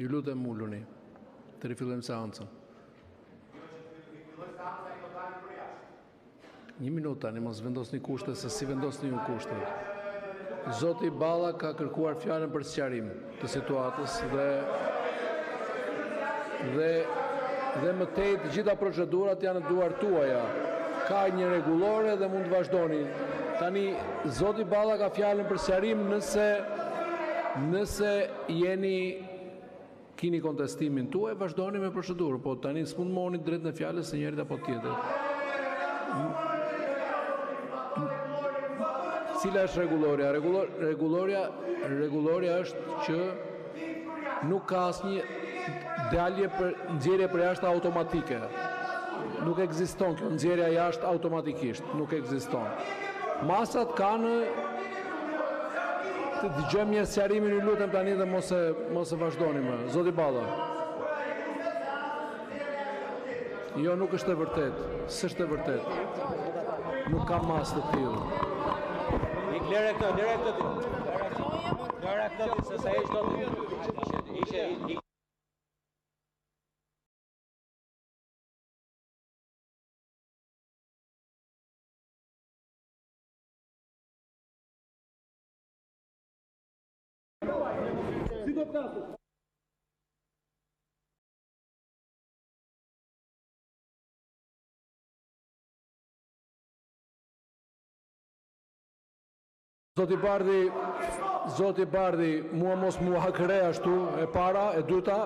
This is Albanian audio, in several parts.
Ju lutem uluni. Të rifillojmë seancën. Një minutë tani, mos vendosni kushte, se si vendosni ju kushte. Zoti Balla ka kërkuar fjalën për sqarim të situatës dhe më tej të gjitha procedurat janë në duart tuaja. Ka një rregullore dhe mund të vazhdoni. Tani Zoti Balla ka fjalën për sqarim nëse keni kontestimin tuaj, vazhdoni me procedurën, po tani s'mund të mohoni drejt në fjalës së njërit apo tjetrit. Cila është rregulloria? Rregulloria është që nuk ka asnjë nxjerrje për jashtë automatike. Nuk ekziston kjo nxjerrja jashtë automatikisht, nuk ekziston. Masat kanë të dëgjojmë një sqarimin, ju lutem tani dhe mos e vazhdoni më. Zoti Balla. Jo, nuk është e vërtet. S'është e vërtet. Nuk ka mas të tillë. Lere këtë, se sa e çdo të Si do plasë? Zoti Bardhi, mua mos mua hakre ashtu, e para, e dyta,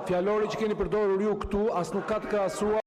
fjalori që keni përdorur ju këtu, as nuk ka të krahasuar.